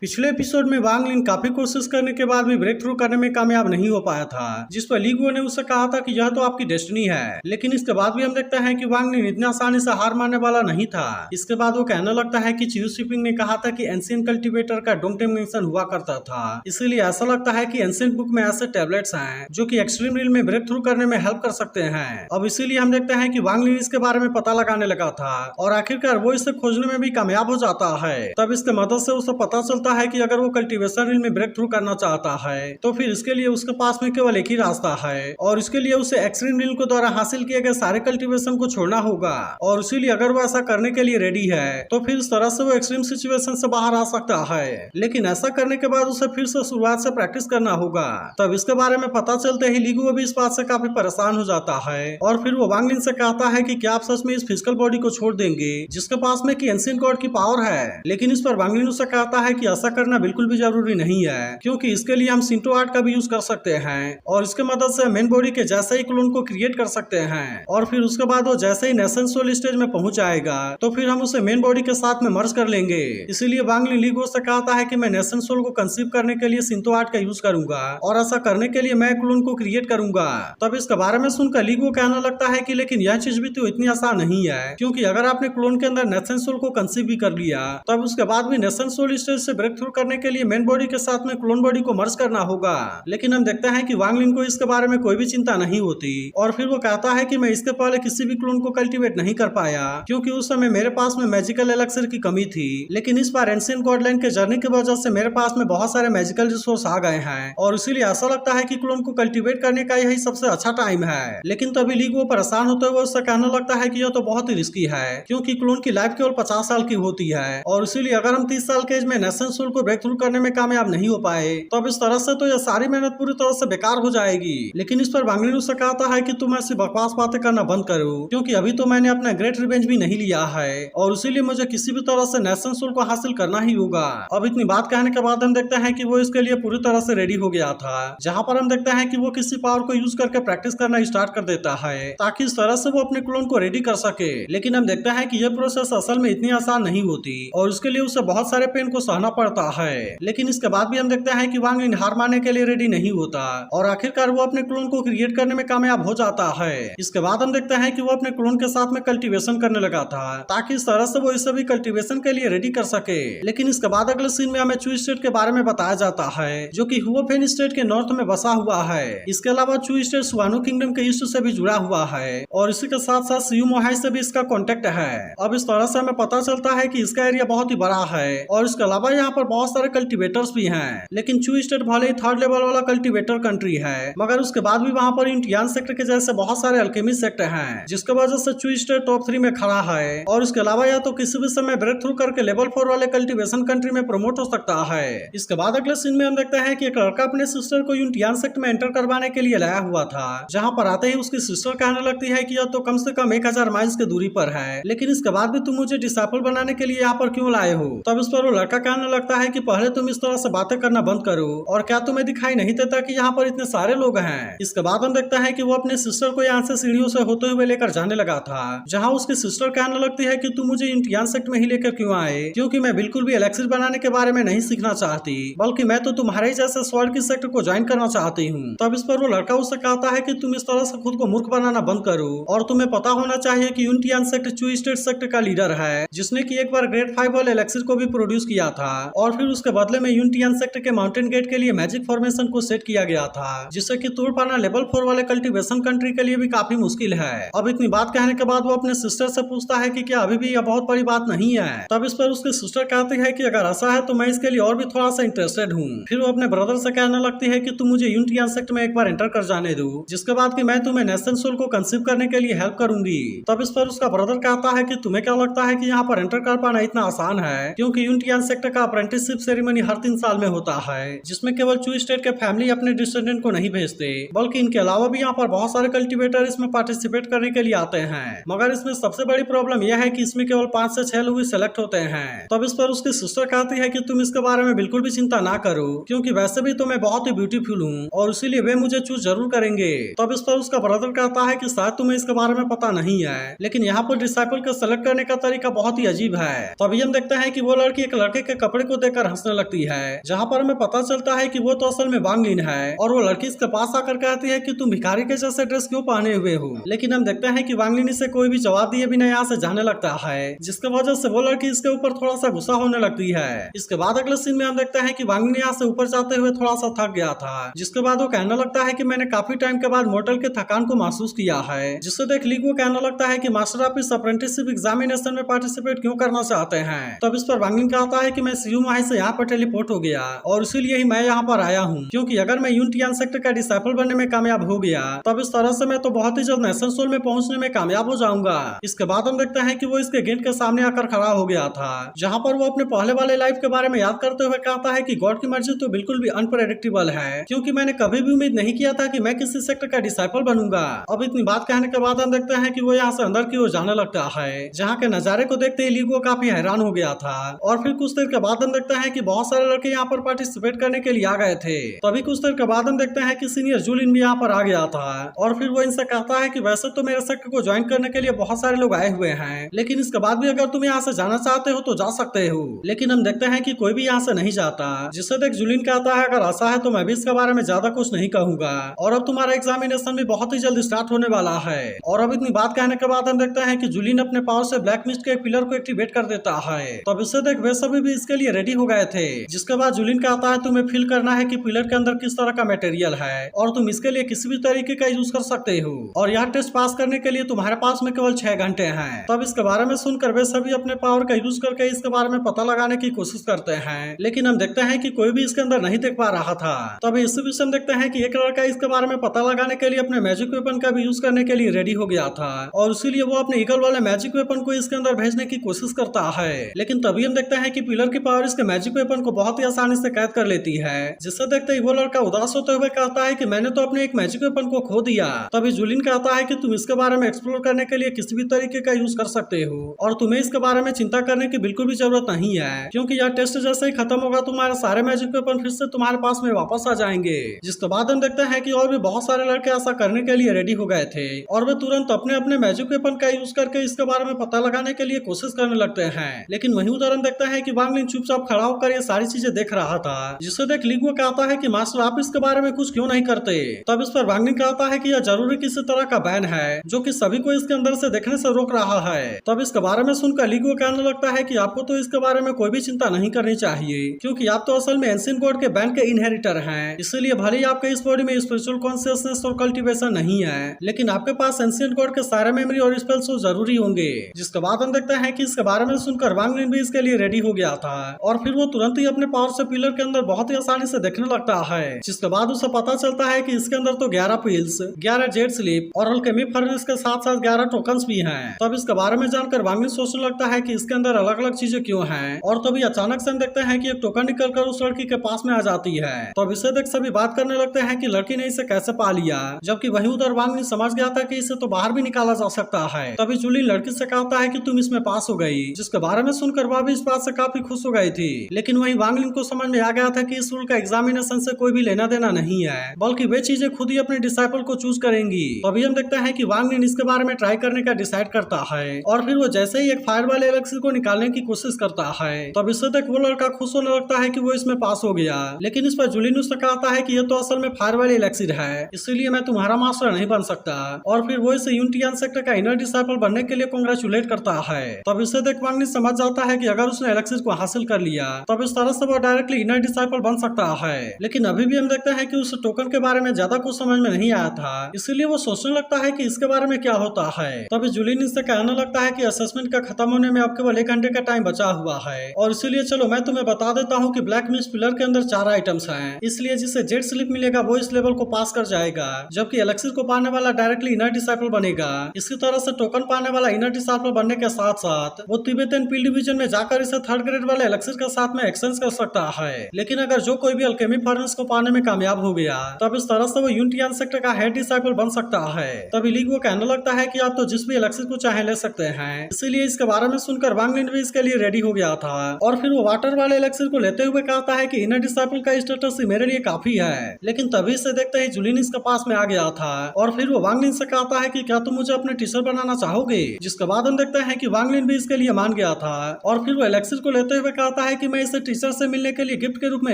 पिछले एपिसोड में वांग लिन काफी कोशिश करने के बाद भी ब्रेक थ्रू करने में कामयाब नहीं हो पाया था, जिस पर ली गुओ ने उससे कहा था कि यह तो आपकी डेस्टिनी है। लेकिन इसके बाद भी हम देखते हैं कि वांग लिन इतनी आसानी से हार मानने वाला नहीं था। इसके बाद वो कहने लगता है कि चियू शिपिंग ने कहा था कि एंशिएंट कल्टीवेटर का डोंगटेम मिशन हुआ करता था, इसीलिए ऐसा लगता है कि एंशिएंट बुक में ऐसे टैबलेट्स हैं जो कि एक्सट्रीम रील में ब्रेक थ्रू करने में हेल्प कर सकते हैं। अब इसीलिए हम देखते हैं कि वांग लिन इसके बारे में पता लगाने लगा था और आखिरकार वो इसे खोजने में भी कामयाब हो जाता है। तब इसके मदद से उसे पता चलता है कि अगर वो कल्टीवेशन रील में ब्रेक थ्रू करना चाहता है तो फिर इसके लिए उसके पास में केवल एक ही रास्ता है और इसके लिए उसे एक्सट्रीम रील के द्वारा हासिल किए गए सारे कल्टीवेशन को छोड़ना होगा। और इसीलिए अगर वो ऐसा करने के लिए रेडी है तो फिर इस तरह से वो एक्सट्रीम सिचुएशन से बाहर आ सकता है। लेकिन ऐसा करने के बाद उसे फिर से शुरुआत से प्रैक्टिस करना होगा। तब इसके बारे में पता चलते ही ली गुओ भी इस बात से काफी परेशान हो जाता है और फिर वो वांग लिन से कहता है कि क्या आप सच में इस फिजिकल बॉडी को छोड़ देंगे जिसके पास में कि एंशिएंट गॉड की पावर है। लेकिन इस पर वांग लिन उसे कहता है कि ऐसा करना बिल्कुल भी जरूरी नहीं है, क्योंकि इसके लिए हम शिंटो आर्ट का भी यूज कर सकते हैं और इसके मदद से मेन बॉडी के जैसे ही क्लोन को क्रिएट कर सकते हैं। और फिर उसके बाद वो जैसे ही नेशन सोल स्टेज में पहुंच जाएगा तो फिर हम उसे मेन बॉडी के साथ में मर्ज कर लेंगे। इसीलिए वांग लिन ली गुओ से कहता है कि मैं नेशन सोल को कंसीव करने के लिए शिंटो आर्ट का यूज करूंगा और ऐसा करने के लिए मैं क्लोन को क्रिएट करूंगा। तब इसके बारे में सुनकर ली गुओ कहने लगता है कि लेकिन यह चीज भी तो इतनी आसान नहीं है, क्योंकि अगर आपने क्लोन के अंदर नेशन सोल को कंसीव भी कर लिया तब उसके बाद भी नेशन सोल स्टेज से ब्रेक थ्रू करने के लिए मेन बॉडी के साथ में क्लोन बॉडी को मर्ज करना होगा। लेकिन हम देखते हैं कि वांग लिन को इसके बारे में कोई भी चिंता नहीं होती और फिर वो कहता है कि मैं इसके पहले किसी भी क्लोन को कल्टीवेट नहीं कर पाया, क्योंकि उस समय मेरे पास में मैजिकल एलेक्सिर की कमी थी। लेकिन इस बार एंशिएंट गॉडलैंड के जर्नी की वजह से मेरे पास में बहुत सारे मैजिकल रिसोर्स आ गए हैं और इसीलिए ऐसा लगता है कि क्लोन को कल्टीवेट करने का यही सबसे अच्छा टाइम है। लेकिन तभी ली गुओ परेशान होते हुए उससे कहने लगता है कि यह तो बहुत ही रिस्की है, क्योंकि क्लोन की लाइफ केवल 50 साल की होती है और इसीलिए अगर हम 30 साल के एज में नेशन सोल को ब्रेक थ्रू करने में कामयाब नहीं हो पाए तब इस तरह से तो यह सारी मेहनत पूरी तरह से बेकार हो जाएगी। लेकिन इस पर वांग लिन उससे कहता है कि तुम ऐसी बकवास बातें करना बंद करो, क्योंकि अभी तो मैंने अपना ग्रेट रिवेंज भी नहीं लिया है और इसीलिए मुझे किसी भी तरह से नेशन सोल को हासिल करना ही होगा। अब इतनी बात कहने के बाद हम देखते हैं कि वो इसके लिए पूरी तरह से रेडी हो गया था, जहाँ पर हम देखते हैं कि वो किसी पावर को यूज करके प्रैक्टिस करना स्टार्ट कर देता है ताकि इस तरह से वो अपने क्लोन को रेडी कर सके। लेकिन हम देखते हैं कि यह प्रोसेस असल में इतनी आसान नहीं होती और उसके लिए उसे बहुत सारे पेन को सहना पड़ता है। लेकिन इसके बाद भी हम देखते हैं कि वांग लिन हार मानने के लिए रेडी नहीं होता और आखिरकार वो अपने क्लोन को क्रिएट करने में कामयाब हो जाता है। इसके बाद हम देखते हैं कि वो अपने क्लोन के साथ में कल्टीवेशन करने लगा था ताकि इस तरह से वो इसे भी कल्टीवेशन के लिए रेडी कर सके। लेकिन इसके बाद अगले सीन में हमें चू स्टेट के बारे में बताया जाता है, जो कि हुओफेन स्टेट के नॉर्थ में बसा हुआ है। इसके अलावा चू स्टेट सुआनो किंगडम के ईस्ट से भी जुड़ा हुआ है और इसी के साथ साथ सियू मोहाई से भी इसका कॉन्टेक्ट है। अब इस तरह से हमें पता चलता है कि इसका एरिया बहुत ही बड़ा है और इसके अलावा यहाँ पर बहुत सारे कल्टीवेटर्स भी हैं। लेकिन चू स्टेट भले ही 3rd लेवल वाला कल्टीवेटर कंट्री है, मगर उसके बाद भी वहाँ पर यूटियान सेक्टर के जैसे बहुत सारे अल्केमिस्ट सेक्टर हैं, जिसके वजह से चू स्टेट टॉप 3 में खड़ा है। और इसके अलावा यह तो किसी भी समय ब्रेक थ्रू करके लेवल 4 वाले कल्टीवेशन कंट्री में प्रमोट हो सकता है। इसके बाद अगले सीन में हम देखते हैं कि एक लड़का अपने सिस्टर को यूटियान सेक्टर में एंटर करवाने के लिए लाया हुआ था, जहाँ पर आते ही उसकी सिस्टर कहने लगती है कि यह तो कम से कम 1000 माइल्स की दूरी पर है, लेकिन इसके बाद भी तुम मुझे डिसाइपल बनाने के लिए यहाँ पर क्यों लाए हो। तब इस पर वो लड़का कहने लगता है कि पहले तुम इस तरह से बातें करना बंद करो और क्या तुम्हें दिखाई नहीं देता कि यहाँ पर इतने सारे लोग हैं। इसके बाद हम देखते हैं कि वो अपने सिस्टर को यहाँ से सीढ़ियों से होते हुए लेकर जाने लगा था, जहाँ उसकी सिस्टर कहने लगती है कि तुम मुझे यूटियान सेक्टर में ही लेकर क्यों आए, क्योंकि मैं बिल्कुल भी एलेक्सिर बनाने के बारे में नहीं सीखना चाहती, बल्कि मैं तो तुम्हारे जैसे स्वॉर्ड की सेक्टर को ज्वाइन करना चाहती हूँ। तब इस पर वो लड़का उससे कहता है कि तुम इस तरह से खुद को मूर्ख बनाना बंद करो और तुम्हें पता होना चाहिए कि यूटियान सेक्टर चू स्टेट सेक्टर का लीडर है, जिसने की एक बार ग्रेट 5 वाले एलेक्सिर को भी प्रोड्यूस किया था और फिर उसके बदले में यूटियान सेक्टर के माउंटेन गेट के लिए मैजिक फॉर्मेशन को सेट किया गया था, जिससे कि तोड़ पाना लेवल 4 वाले कल्टीवेशन कंट्री के लिए भी काफी मुश्किल है। अब इतनी बात कहने के बाद वो अपने सिस्टर से पूछता है कि क्या अभी भी यह बहुत बड़ी बात नहीं है। तब इस पर उसकी सिस्टर कहती है कि अगर ऐसा है तो मैं इसके लिए और भी थोड़ा सा इंटरेस्टेड हूँ। फिर वो अपने ब्रदर से कहने लगती है कि तुम मुझे यूटियान सेक्टर में एक बार एंटर कर जाने दो, जिसके बाद कि मैं तुम्हें नेशन सोल को कंसीव करने के लिए हेल्प करूंगी। तब इस पर उसका ब्रदर कहता है कि तुम्हें क्या लगता है कि यहाँ पर एंटर कर पाना इतना आसान है, क्योंकि यूटियान सेक्टर का अप्रेंटिसशिप सेरेमनी हर 3 साल में होता है, जिसमें केवल चू स्टेट के फैमिली अपने डिसेंडेंट को नहीं भेजते, बल्कि इनके अलावा भी यहाँ पर बहुत सारे कल्टीवेटर इसमें पार्टिसिपेट करने के लिए आते हैं। मगर इसमें सबसे बड़ी प्रॉब्लम यह है कि इसमें केवल 5 से 6 लोग सेलेक्ट होते हैं। तब इस पर उसकी सिस्टर कहती है कि तुम इसके बारे में बिल्कुल भी चिंता ना करो, क्योंकि वैसे भी तो मैं बहुत ही ब्यूटीफुल हूँ और इसीलिए वे मुझे चूज जरूर करेंगे। तब इस पर उसका ब्रदर कहता है कि शायद तुम्हें इसके बारे में पता नहीं है, लेकिन यहाँ पर डिसाइपल को सेलेक्ट करने का तरीका बहुत ही अजीब है। तभी हम देखते हैं कि वो लड़की एक लड़के के कपड़े को देखकर हंसने लगती है, जहाँ पर हमें पता चलता है कि वो तो असल में वांग लिन है और वो लड़की इसके पास आकर कहती है कि तुम भिखारी के जैसे ड्रेस क्यों पहने हुए हो। लेकिन हम देखते हैं कि वांग लिन इसे कोई भी जवाब दिए बिना यहाँ से जाने लगता है, जिसकी वजह से वो लड़की इसके ऊपर थोड़ा सा गुस्सा होने लगती है। इसके बाद अगले सीन में हम देखते हैं कि वांग लिन यहाँ से ऊपर जाते हुए थोड़ा सा थक गया था, जिसके बाद वो कहने लगता है कि मैंने काफी टाइम के बाद मोटल के थकान को महसूस किया है, जिससे देख ली वो कहने लगता है कि मास्टर आप इस अप्रेंटिसशिप एग्जामिनेशन में पार्टिसिपेट क्यों करना चाहते हैं। तब इस पर वांग लिन कहता है कि मैं सीयू माही से यहाँ पर टेलीपोर्ट हो गया और इसीलिए ही मैं यहाँ पर आया हूँ, क्योंकि अगर मैं यूनिटियन सेक्टर का डिसाइपल बनने में कामयाब हो गया तब इस तरह से मैं तो बहुत ही जल्द नेशन सोल में पहुंचने में कामयाब हो जाऊंगा। इसके बाद हम देखते हैं कि वो इसके गेट के सामने आकर खड़ा हो गया था, जहाँ पर वो अपने पहले वाले लाइफ के बारे में याद करते हुए कहता है कि गॉड की मर्जी तो बिल्कुल भी अनप्रेडिक्टेबल है, क्योंकि मैंने कभी भी उम्मीद नहीं किया था कि मैं किसी सेक्टर का डिसाइपल बनूंगा। अब इतनी बात कहने के बाद हम देखते हैं कि वो यहाँ से अंदर की ओर जाने लगता है, जहाँ के नजारे को देखते ही लीगो काफी हैरान हो गया था। और फिर कुछ देर के बाद हम देखते हैं कि बहुत सारे लड़के यहाँ पर पार्टिसिपेट करने के लिए आ गए थे। तभी कुछ देर के बाद हम देखते हैं कि सीनियर जूलिन भी यहाँ पर आ गया था और फिर वो इनसे कहता है कि वैसे तो मेरे सेक्टर को ज्वाइन करने के लिए बहुत सारे लोग आए हुए हैं, लेकिन इसके बाद भी अगर तुम यहाँ से जाना चाहते हो तो जा सकते हो। लेकिन हम देखते हैं कि कोई भी यहाँ से नहीं जाता, जिससे देख जूलिन कहता है अगर ऐसा है तो मैं भी इसके बारे में ज्यादा कुछ नहीं कहूंगा और अब तुम्हारा एग्जामिनेशन भी बहुत ही जल्द स्टार्ट होने वाला है। और अब इतनी बात कहने के बाद हम देखते हैं कि जूलिन अपने पावर से ब्लैक मिस्ट के पिलर को एक्टिवेट कर देता है। तब इससे देख वे सभी भी इसके लिए रेडी हो गए थे, जिसके बाद जूलिन कहता है तुम्हें फील करना है कि पिलर के अंदर किस तरह का मटेरियल है और तुम इसके लिए किसी भी तरीके का यूज कर सकते हो और यह टेस्ट पास करने के लिए तुम्हारे पास में केवल 6 घंटे हैं। तब इसके बारे में सुनकर वे सभी अपने पावर का यूज करके इसके बारे में पता लगाने की कोशिश करते हैं, लेकिन हम देखते हैं कि कोई भी इसके अंदर नहीं देख पा रहा था। तब इसी विषय में देखते हैं कि एक लड़का इसके बारे में पता लगाने के लिए अपने मैजिक वेपन का भी यूज करने के लिए रेडी हो गया था और इसीलिए वो अपने ईगल वाले मैजिक वेपन को इसके अंदर भेजने की कोशिश करता है। लेकिन तभी हम देखते हैं कि पिलर की पावर इसके मैजिक वेपन को बहुत ही आसानी से कैद कर लेती है, जिससे देखते ही वो लड़का उदास होते हुए कहता है कि मैंने तो अपने एक मैजिक वेपन को खो दिया। तभी जूलिन कहता है कि तुम इसके बारे में एक्सप्लोर करने के लिए किसी भी तरीके का यूज कर सकते हो और तुम्हें इसके बारे में चिंता करने की बिल्कुल भी जरूरत नहीं है, क्योंकि यह टेस्ट जैसे ही खत्म होगा तुम्हारे सारे मैजिक वेपन फिर से तुम्हारे पास में वापस आ जाएंगे। जिसके बाद हम देखते हैं कि और भी बहुत सारे लड़के ऐसा करने के लिए रेडी हो गए थे और वे तुरंत अपने अपने मैजिक वेपन का यूज करके इसके बारे में पता लगाने के लिए कोशिश करने लगते हैं। लेकिन वहीं उधर हम देखते हैं कि वांग लिन चुपचाप खड़ा होकर ये सारी चीजें देख रहा था, जिससे देख लीगो कहता है कि मास्टर आप इसके बारे में कुछ क्यों नहीं करते। तब इस पर वांग लिन कहता है कि यह जरूरी किसी तरह का बैन है जो कि सभी को इसके अंदर से देखने से रोक रहा है। तब इसके बारे में सुनकर लीगो कहने लगता है कि आपको तो इसके बारे में कोई भी चिंता नहीं करनी चाहिए, क्योंकि आप तो असल में एंशिएंट गॉड के बैन के इनहेरिटर हैं, इसलिए भले ही आपके इस बॉडी में स्पिरिचुअल कॉन्शियसनेस और कल्टीवेशन नहीं है, लेकिन आपके पास एंशिएंट गॉड के सारे मेमोरी और स्पेल्स जरूरी होंगे। जिसके बाद हम देखते हैं कि इसके बारे में सुनकर वांग लिन भी इसके लिए रेडी हो गया था और फिर वो तुरंत ही अपने पावर से पिलर के अंदर बहुत ही आसानी से देखने लगता है। जिसके बाद उसे पता चलता है कि इसके अंदर तो 11 पिल्स, 11 जेड स्लिप और अल्केमी फर्नेस के साथ साथ 11 टोकन्स भी हैं। तब इसके बारे में जानकर वांग लिन सोचने लगता है कि इसके अंदर अलग अलग चीजें क्यों हैं और तभी अचानक से हम देखते हैं कि एक टोकन निकलकर उस लड़की के पास में आ जाती है। तब इसे देख सभी बात करने लगते हैं कि लड़की ने इसे कैसे पा लिया, जबकि वहीं उधर वांग लिन समझ गया था कि इसे तो बाहर भी निकाला जा सकता है। तभी जूलिन लड़की से कहता है कि तुम इसमें पास हो गई, जिसके बारे में सुनकर वह भी इस बात से काफी खुश हो गई थी। लेकिन वहीं वांग लिन को समझ में आ गया था कि इस रूल का एग्जामिनेशन से कोई भी लेना देना नहीं है, बल्कि वे चीजें खुद ही अपने डिसाइपल को चूज करेंगी। तभी हम देखते हैं कि वांग लिन इसके बारे में ट्राई करने का डिसाइड करता है और फिर वो जैसे ही एक फायर वाले एलेक्सिर को निकालने की कोशिश करता है, तब इससे देख वो लड़का खुश होने लगता है कि वो इसमें पास हो गया। लेकिन इस पर जूलिन उससे कहता है कि ये तो असल में फायर वाले एलेक्सिर है, इसीलिए मैं तुम्हारा मास्टर नहीं बन सकता और फिर वो इसे यूनिटियन सेक्टर का इनर डिसाइपल बनने के लिए कांग्रेचुलेट करता है। तब इसे देख वांग लिन समझ जाता है कि अगर उसने एलेक्सिस को हासिल कर लिया तब इस तरह से वो डायरेक्टली इनर डिसाइपल बन सकता है। लेकिन अभी भी हम देखते हैं कि उस टोकन के बारे में ज्यादा कुछ समझ में नहीं आया था, इसीलिए वो सोचने लगता है कि इसके बारे में क्या होता है। तभी जूलिन इससे कहने लगता है कि असेसमेंट का खत्म होने में अब केवल 1 घंटे का टाइम बचा हुआ है और इसीलिए चलो मैं तुम्हें बता देता हूँ कि ब्लैक मिस्ट पिलर के अंदर 4 आइटम्स हैं, इसलिए जिसे जेड स्लिप मिलेगा वो इस लेवल को पास कर जाएगा, जबकि एलेक्सिस को पाने वाला डायरेक्टली इनर डिसाइपल बनेगा। इसी तरह से टोकन पाने वाला इनर डिसाइपल बनने के साथ साथ वो तिब्बतन पील डिवीजन में जाकर इसे 3rd ग्रेड वाले एलेक्सिस के साथ में एक्सचेंज कर सकता है। लेकिन अगर जो कोई भी अल्केमी फर्नेस को पाने में कामयाब हो गया तब इस तरह से वो यूनिटियन सेक्टर का हेड डिसाइपल बन सकता है। तभी लीग वो कहने लगता है कि आप तो जिस भी एलेक्सिस को चाहे ले सकते हैं, इसीलिए इसके बारे में सुनकर वांग लिन भी इसके लिए रेडी हो गया था और फिर वो वाटर वाले एलेक्सिस को लेते हुए कहता है कि इनर डिसाइपल का स्टेटस मेरे लिए काफी है। लेकिन तभी से देखते ही जूलिन इसके पास में आ गया था और फिर वो वांग लिन से कहता है कि क्या तुम मुझे अपने टीचर बनाना चाहोगे। जिसके बाद हम देखते हैं कि वांग लिन भी इसके लिए मान गया था और फिर वो एलेक्सिस को लेते हुए कहता कहता है कि मैं इसे टीचर से मिलने के लिए गिफ्ट के रूप में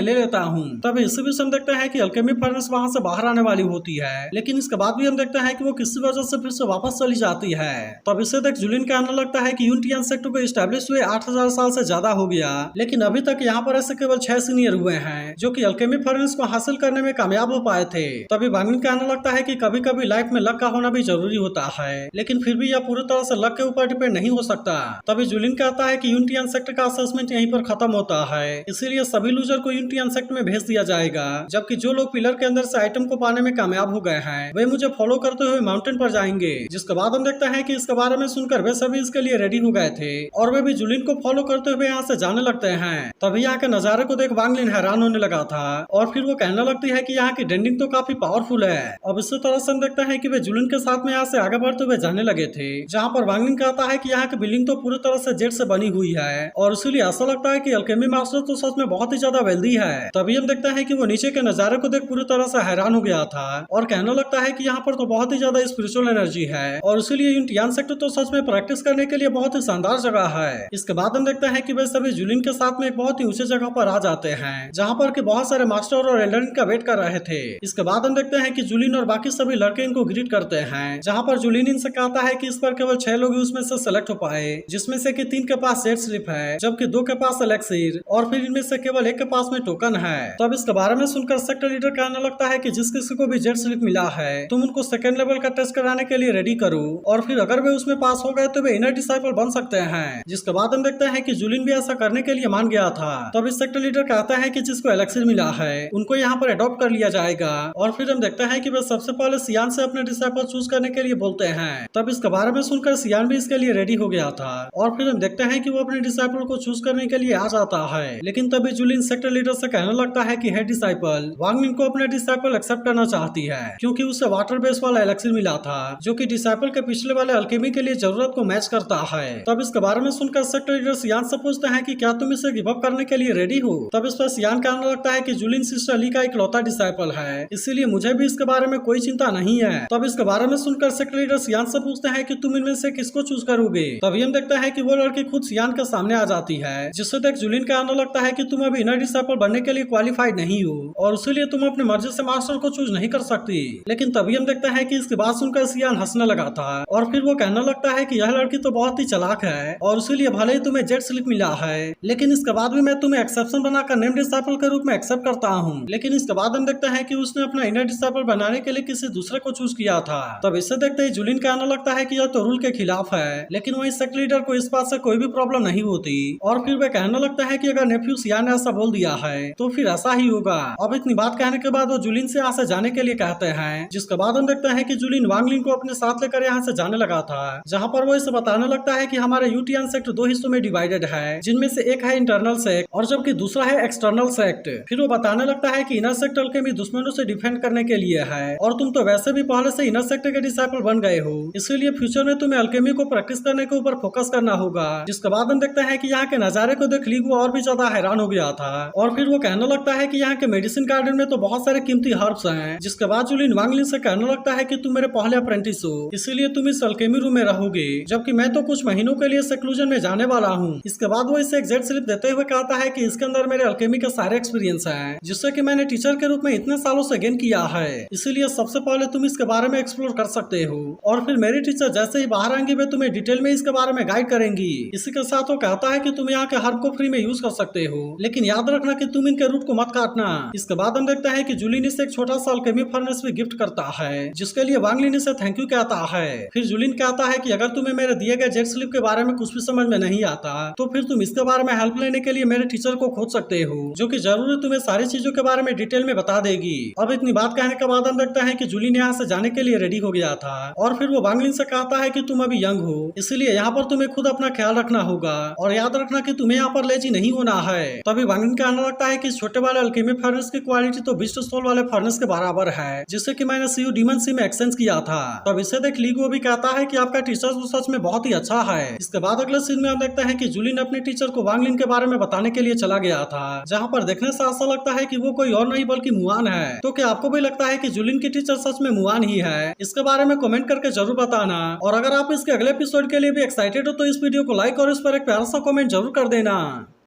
ले लेता हूँ। तभी इसी बीच हम देखते हैं कि अल्केमी फर्नेस वहाँ से बाहर आने वाली होती है, लेकिन इसके बाद भी हम देखते हैं कि वो किसी वजह से फिर से वापस चली जाती है। तब इसे देख जुलिन कहने लगता है कि यूनियन सेक्टर को स्टैब्लिश हुए 8000 साल से ज्यादा हो गया, लेकिन अभी तक यहाँ पर ऐसे केवल 6 सीनियर हुए हैं जो कि अल्केमी फर्नेस को हासिल करने में कामयाब हो पाए थे। तभी वांगलिन कहने लगता है कि कभी कभी लाइफ में लक का होना भी जरूरी होता है, लेकिन फिर भी यह पूरी तरह से लक के ऊपर डिपेंड नहीं हो सकता। तभी जुलिन कहता है कि यूनियन सेक्टर का असेसमेंट यहीं पर खत्म होता है, इसीलिए सभी लूजर को यूनियन सेक्टर में भेज दिया जाएगा, जबकि जो लोग पिलर के अंदर से आइटम को पाने में कामयाब हो गए हैं वे मुझे फॉलो करते हुए माउंटेन पर जाएंगे। जिसके बाद हम देखते हैं कि इसके बारे में सुनकर वे सभी इसके लिए रेडी हो गए थे और वे भी जुलिन को फॉलो करते हुए यहाँ से जाने लगते हैं। तभी यहाँ के नजारे को देख वांगलिन हैरान होने लगा था और फिर वो कहने लगती है कि यहाँ की डेंडिंग तो काफी पावरफुल है। अब इसी तरह से हम देखते हैं कि वे जुलिन के साथ में यहाँ से आगे बढ़ते हुए जाने लगे थे, जहाँ पर वांगलिन कहता है कि यहाँ की बिल्डिंग तो पूरी तरह से जेट से बनी हुई है और इसीलिए ऐसा लगता है कि अल्केमी मास्टर तो सच में बहुत ही ज्यादा वेल्दी है। तभी हम देखते हैं कि वो नीचे के नजारे को देख पूरी तरह से हैरान हो गया था और कहने लगता है कि यहाँ पर तो बहुत ही ज्यादा स्पिरिचुअल एनर्जी है और इसीलिए यूनियन सेक्टर तो सच में प्रैक्टिस करने के लिए बहुत ही शानदार जगह है। इसके बाद हम देखते हैं कि वे सभी जुलिन के साथ में एक बहुत ही ऊंचे जगह पर आ जाते हैं, जहाँ पर कि बहुत सारे मास्टर और एल्डर का वेट कर रहे थे। इसके बाद हम देखते हैं कि जुलिन और बाकी सभी लड़के इनको ग्रीट करते हैं, जहाँ पर जुलिन इनसे कहता है कि इस पर केवल 6 लोग उसमें से सेलेक्ट हो पाए, जिसमें से कि 3 के पास जेट स्लिप है जबकि 2 के पास एलेक्सिर और फिर इनमें से केवल 1 के पास में टोकन है। तब इसके बारे में सुनकर सेक्टर लीडर कहने लगता है कि जिस किसी को भी जेट स्लिप मिला है तुम उनको सेकंड लेवल का टेस्ट कराने के लिए रेडी करो और फिर अगर वे उसमें पास हो गए तो वे इनर डिसाइपल बन सकते हैं। जिसके बाद हम देखते हैं कि जुलिन भी ऐसा करने के लिए मान गया था। तब इस सेक्टर लीडर कहता है कि जिसको एलेक्सिर मिला है उनको यहाँ पर अडॉप्ट कर लिया जाएगा और फिर हम देखते हैं कि वे सबसे पहले सियान से अपने डिसाइपल चूज करने के लिए बोलते हैं। तब इसके बारे में सुनकर सियान भी इसके लिए रेडी हो गया था और फिर हम देखते हैं कि वो अपने डिसाइपल को चूज करने के लिए आ जाता है। लेकिन तभी जुलिन सेक्टर लीडर से कहने लगता है कि है डिसाइपल वांगलिन को अपने डिसाइपल एक्सेप्ट करना चाहती है क्योंकि उसे वाटर बेस वाला एलेक्सिर मिला था जो कि डिसाइपल के पिछले वाले अल्केमी के लिए जरूरत को मैच करता है। तब इसके बारे में सुनकर सेक्टर लीडर सियान से पूछते हैं कि क्या तुम इसे गिव अप करने के लिए रेडी हो। तब इस पर सियान कहने लगता है कि जुलिन सिस्टर ली का इकलौता डिसाइपल है, इसीलिए मुझे भी इसके बारे में कोई चिंता नहीं है। तब इसके बारे में सुनकर सेक्टर लीडर सियान से पूछते हैं कि तुम इनमें से किसको चूज करोगे। तभी हम देखते हैं कि वो लड़की खुद सियान के सामने आ जाती है, जिससे देख जुलिन कहने लगता है कि तुम अभी इनर डिसाइपल बनने के लिए क्वालिफाइड नहीं हो और इसीलिए तुम अपनी मर्जी से मास्टर को चूज नहीं कर सकती। लेकिन तभी हम देखते हैं कि इसकी बात सुनकर सियान हंसने लगा था और फिर वो कहने लगता है कि यह लड़की तो बहुत ही चालाक है और इसीलिए भले ही तुम्हें जेट स्लिप मिला है लेकिन इसके बाद भी मैं तुम्हें एक्सेप्शन बनाकर नेम डिसाइपल के रूप में एक्सेप्ट करता हूँ। लेकिन इसके बाद हम देखते हैं कि उसने अपना इनर डिसाइपल बनाने के लिए किसी दूसरे को चूज किया था। तब इससे देखते ही जुलिन कहने लगता है कि यह तो रूल के खिलाफ है, लेकिन वही सेक्ट लीडर को इस बात से कोई भी प्रॉब्लम नहीं होती और फिर वह कहने लगता है कि अगर नेफ्यू सियान ने ऐसा बोल दिया है तो फिर ऐसा ही होगा। अब इतनी बात कहने के बाद वो जुलिन से यहाँ से जाने के लिए कहते हैं, जिसके बाद हम देखते हैं कि जुलिन वांगलिन को अपने साथ लेकर यहाँ से जाने लगा था, जहाँ पर वो इसे बताने लगता है कि हमारे यूटियन सेक्ट 2 हिस्सों में डिवाइडेड है, जिनमें से एक है इंटरनल सेक्ट और जबकि दूसरा है एक्सटर्नल सेक्ट। फिर वो बताने लगता है कि इनर सेक्ट अल्केमी दुश्मनों से डिफेंड करने के लिए है और तुम तो वैसे भी पहले से इनर सेक्ट के डिसाइपल बन गए हो, इसीलिए फ्यूचर में तुम्हें अल्केमी को प्रैक्टिस करने के ऊपर फोकस करना होगा। जिसके बाद हम देखते हैं कि यहाँ के नजारे को देख लीगो और भी ज्यादा हैरान हो गया था और फिर वो कहने लगता है कि यहाँ के मेडिसिन गार्डन में तो बहुत सारे कीमती हर्ब्स हैं। जिसके बाद जुलिन वांगलिन से कहने लगता है कि तुम मेरे पहले अप्रेंटिस हो, इसीलिए तुम इस अल्केमी रूम में रहोगे, जबकि मैं तो कुछ महीनों के लिए सेक्लूजन में जाने वाला हूँ। इसके बाद वो इसे एक जेट स्लिप देते हुए कहता है कि इसके अंदर मेरे अल्केमी के सारे एक्सपीरियंस हैं, जिससे कि मैंने टीचर के रूप में इतने सालों से गेन किया है, इसीलिए सबसे पहले तुम इसके बारे में एक्सप्लोर कर सकते हो और फिर मेरी टीचर जैसे ही बाहर आएंगी वे तुम्हें डिटेल में इसके बारे में गाइड करेंगी। इसी के साथ वो कहता है कि तुम यहाँ के हर्ब को फ्री में यूज कर सकते हो, लेकिन याद रखना कि तुम इनके रूट को मत काटना। इसके बाद हम देखते हैं कि जुलिन इसे एक छोटा सा अल्केमी फर्नेस भी गिफ्ट करता है, जिसके लिए वांगलिन इसे थैंक यू कहता है। फिर जुलिन कहता है कि अगर तुम्हें मेरे दिए गए जेट स्लिप के बारे में कुछ भी समझ में नहीं आता तो फिर तुम इसके बारे में हेल्प लेने के लिए मेरे टीचर को खोज सकते हो, जो कि जरूर तुम्हें सारी चीजों के बारे में डिटेल में बता देगी। अब इतनी बात कहने के बाद हम देखते हैं कि जुलिन यहाँ से जाने के लिए रेडी हो गया था और फिर वो वांगलिन से कहता है कि तुम अभी यंग हो, इसलिए यहाँ पर तुम्हें खुद अपना ख्याल रखना होगा और याद रखना कि तुम्हें यहाँ पर लेजी नहीं होना है। तभी वांगलिन कहने लगता है कि छोटे वाले अल्केमी फर्नेस की क्वालिटी तो बिस्ट सोल वाले फर्नेस के बराबर है, जिससे कि मैंने सीयू डीमन सी में एक्सचेंज किया था। तब इसे देख लीगो भी कहता है कि आपका टीचर तो सच में बहुत ही अच्छा है। इसके बाद अगले सीन में हम देखते हैं कि जुलिन अपने टीचर को वांगलिन के बारे में बताने के लिए चला गया था, जहाँ पर देखने से ऐसा लगता है कि वो कोई और नहीं बल्कि मुआन है। तो क्या आपको भी लगता है कि जुलिन की टीचर सच में मुआन ही है? इसके बारे में कमेंट करके जरूर बताना और अगर आप इसके अगले एपिसोड के लिए भी एक्साइटेड हो तो इस वीडियो को लाइक और इस पर एक प्यारा सा कमेंट जरूर कर देना।